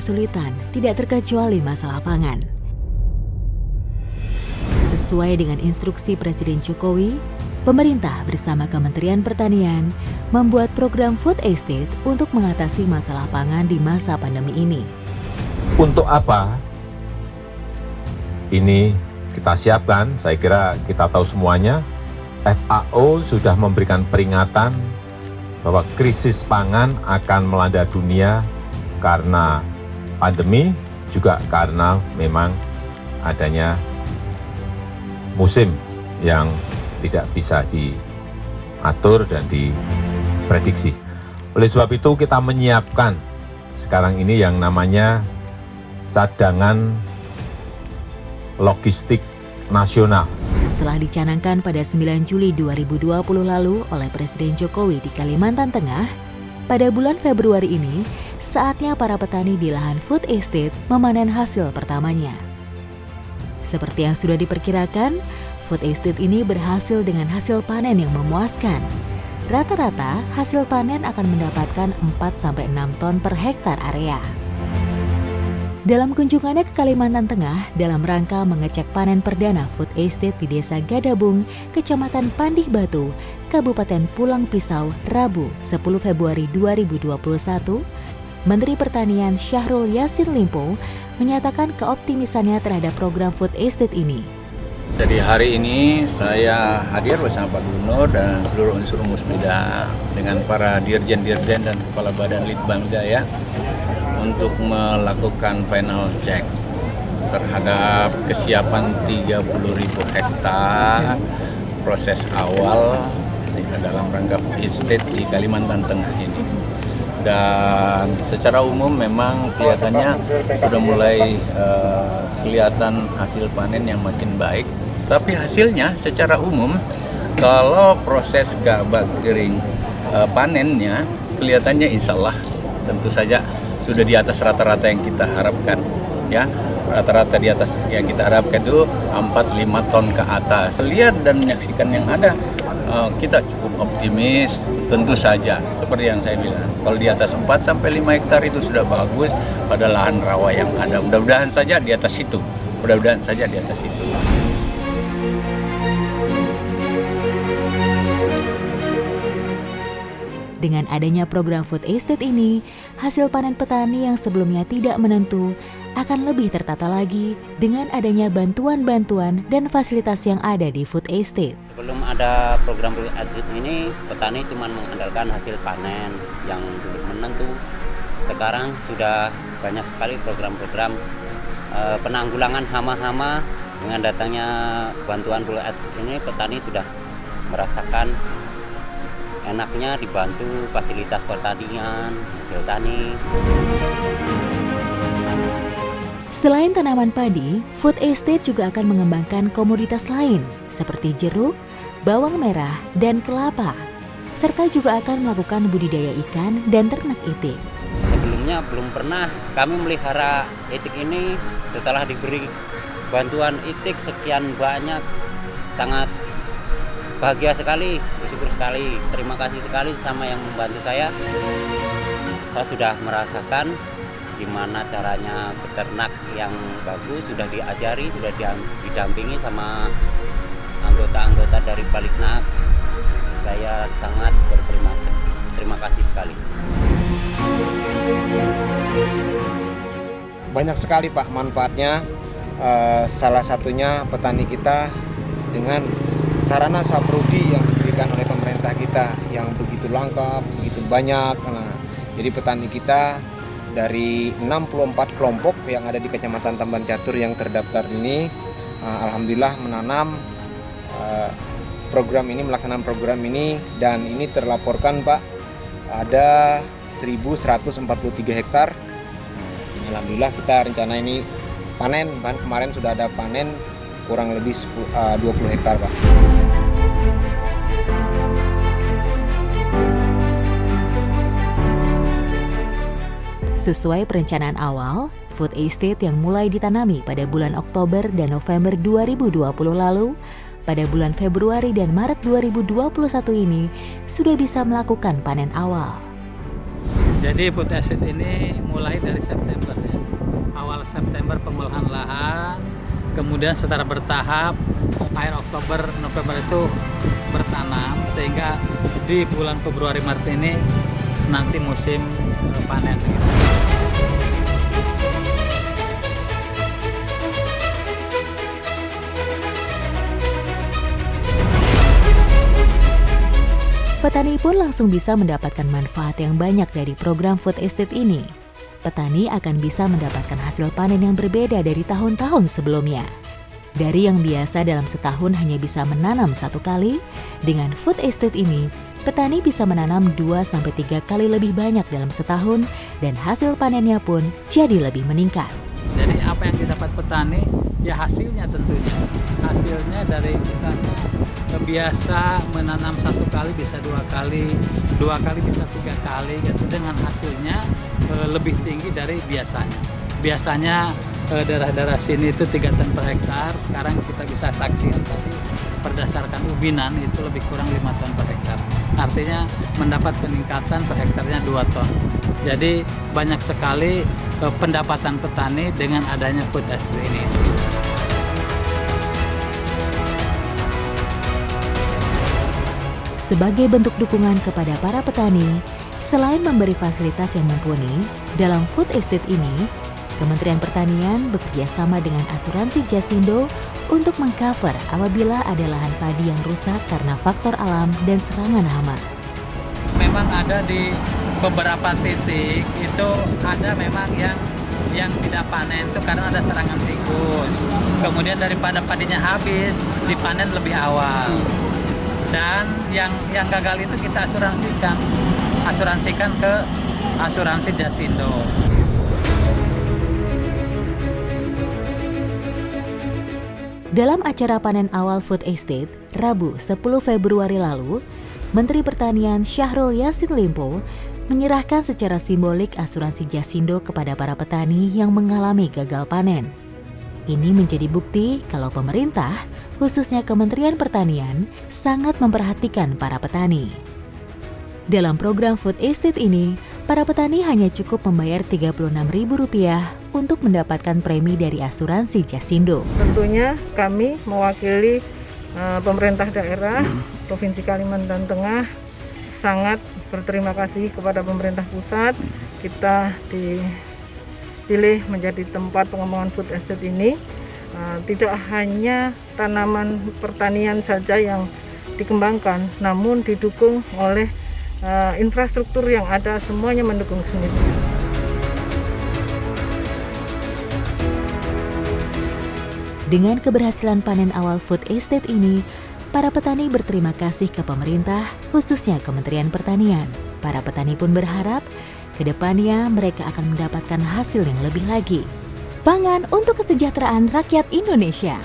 kesulitan tidak terkecuali masalah pangan. Sesuai dengan instruksi Presiden Jokowi, pemerintah bersama Kementerian Pertanian membuat program Food Estate untuk mengatasi masalah pangan di masa pandemi ini. Untuk apa ini kita siapkan? Saya kira kita tahu semuanya. FAO sudah memberikan peringatan bahwa krisis pangan akan melanda dunia karena pandemi, juga karena memang adanya musim yang tidak bisa diatur dan diprediksi. Oleh sebab itu kita menyiapkan sekarang ini yang namanya cadangan logistik nasional. Setelah dicanangkan pada 9 Juli 2020 lalu oleh Presiden Jokowi di Kalimantan Tengah, pada bulan Februari ini, saatnya para petani di lahan Food Estate memanen hasil pertamanya. Seperti yang sudah diperkirakan, Food Estate ini berhasil dengan hasil panen yang memuaskan. Rata-rata hasil panen akan mendapatkan 4-6 ton per hektar area. Dalam kunjungannya ke Kalimantan Tengah dalam rangka mengecek panen perdana Food Estate di Desa Gadabung, Kecamatan Pandih Batu, Kabupaten Pulang Pisau, Rabu 10 Februari 2021, Menteri Pertanian Syahrul Yassin Limpo menyatakan keoptimisannya terhadap program Food Estate ini. Jadi hari ini saya hadir bersama Pak Gubernur dan seluruh unsur Musbida dengan para dirjen-dirjen dan kepala badan Litbangda ya untuk melakukan final check terhadap kesiapan 30.000 hektar proses awal dalam rangka Food Estate di Kalimantan Tengah ini. Dan secara umum memang kelihatannya sudah mulai kelihatan hasil panen yang makin baik. Tapi hasilnya secara umum kalau proses gabah kering panennya kelihatannya insya Allah tentu saja sudah di atas rata-rata yang kita harapkan. Ya, rata-rata di atas yang kita harapkan itu 4-5 ton ke atas. Lihat dan menyaksikan yang ada, kita cukup optimis. Tentu saja, seperti yang saya bilang, kalau di atas 4-5 hektar itu sudah bagus pada lahan rawa yang ada. Mudah-mudahan saja di atas itu. Mudah-mudahan saja di atas itu. Dengan adanya program Food Estate ini, hasil panen petani yang sebelumnya tidak menentu akan lebih tertata lagi dengan adanya bantuan-bantuan dan fasilitas yang ada di Food Estate. Sebelum ada program Food Estate ini, petani cuma mengandalkan hasil panen yang belum menentu. Sekarang sudah banyak sekali program-program penanggulangan hama-hama. Dengan datangnya bantuan Food Estate ini, petani sudah merasakan enaknya dibantu fasilitas pertanian, hasil tani. Selain tanaman padi, Food Estate juga akan mengembangkan komoditas lain seperti jeruk, bawang merah, dan kelapa. Serta juga akan melakukan budidaya ikan dan ternak itik. Sebelumnya belum pernah kami melihara itik ini. Setelah diberi bantuan itik sekian banyak, sangat bahagia sekali, bersyukur sekali, terima kasih sekali sama yang membantu saya. Saya sudah merasakan gimana caranya beternak yang bagus, sudah diajari, sudah didampingi sama anggota-anggota dari Baliknak. Saya sangat terima kasih sekali. Banyak sekali Pak manfaatnya, salah satunya petani kita dengan sarana saprodi yang diberikan oleh pemerintah kita yang begitu lengkap, begitu banyak. Nah, jadi petani kita dari 64 kelompok yang ada di Kecamatan Tamban Catur yang terdaftar ini, alhamdulillah menanam melaksanakan program ini, dan ini terlaporkan Pak ada 1.143 hektar. Alhamdulillah kita rencana ini panen, bahkan kemarin sudah ada panen kurang lebih 20 hektar Pak. Sesuai perencanaan awal, Food Estate yang mulai ditanami pada bulan Oktober dan November 2020 lalu, pada bulan Februari dan Maret 2021 ini sudah bisa melakukan panen awal. Jadi food estate ini mulai dari September ya. Awal September pengolahan lahan, kemudian secara bertahap akhir Oktober November itu bertanam, sehingga di bulan Februari Maret ini nanti musim panen gitu. Petani pun langsung bisa mendapatkan manfaat yang banyak dari program food estate ini. Petani akan bisa mendapatkan hasil panen yang berbeda dari tahun-tahun sebelumnya. Dari yang biasa dalam setahun hanya bisa menanam 1 kali, dengan food estate ini, petani bisa menanam 2-3 kali lebih banyak dalam setahun dan hasil panennya pun jadi lebih meningkat. Jadi apa yang didapat petani, ya hasilnya tentunya. Hasilnya dari misalnya biasa menanam 1 kali bisa 2 kali, 2 kali bisa 3 kali gitu, dengan hasilnya lebih tinggi dari biasanya. Biasanya daerah-daerah sini itu 3 ton per hektar, sekarang kita bisa saksikan tadi berdasarkan ubinan itu lebih kurang 5 ton per hektar. Artinya mendapat peningkatan per hektarnya 2 ton. Jadi banyak sekali pendapatan petani dengan adanya food estate ini. Sebagai bentuk dukungan kepada para petani, selain memberi fasilitas yang mumpuni, dalam food estate ini, Kementerian Pertanian bekerja sama dengan asuransi Jasindo untuk mengcover apabila ada lahan padi yang rusak karena faktor alam dan serangan hama. Memang ada di beberapa titik itu ada memang yang tidak panen itu karena ada serangan tikus. Kemudian daripada padinya habis, dipanen lebih awal. Dan yang gagal itu kita asuransikan ke asuransi Jasindo. Dalam acara panen awal food estate, Rabu 10 Februari lalu, Menteri Pertanian Syahrul Yassin Limpo menyerahkan secara simbolik asuransi Jasindo kepada para petani yang mengalami gagal panen. Ini menjadi bukti kalau pemerintah, khususnya Kementerian Pertanian, sangat memperhatikan para petani. Dalam program food estate ini, para petani hanya cukup membayar Rp36.000 untuk mendapatkan premi dari asuransi Jasindo. Tentunya kami mewakili pemerintah daerah Provinsi Kalimantan Tengah sangat berterima kasih kepada pemerintah pusat. Kita dipilih menjadi tempat pengembangan food estate ini. Tidak hanya tanaman pertanian saja yang dikembangkan, namun didukung oleh infrastruktur yang ada, semuanya mendukung semua. Dengan keberhasilan panen awal food estate ini, para petani berterima kasih ke pemerintah, khususnya Kementerian Pertanian. Para petani pun berharap ke depannya mereka akan mendapatkan hasil yang lebih lagi. Pangan untuk kesejahteraan rakyat Indonesia.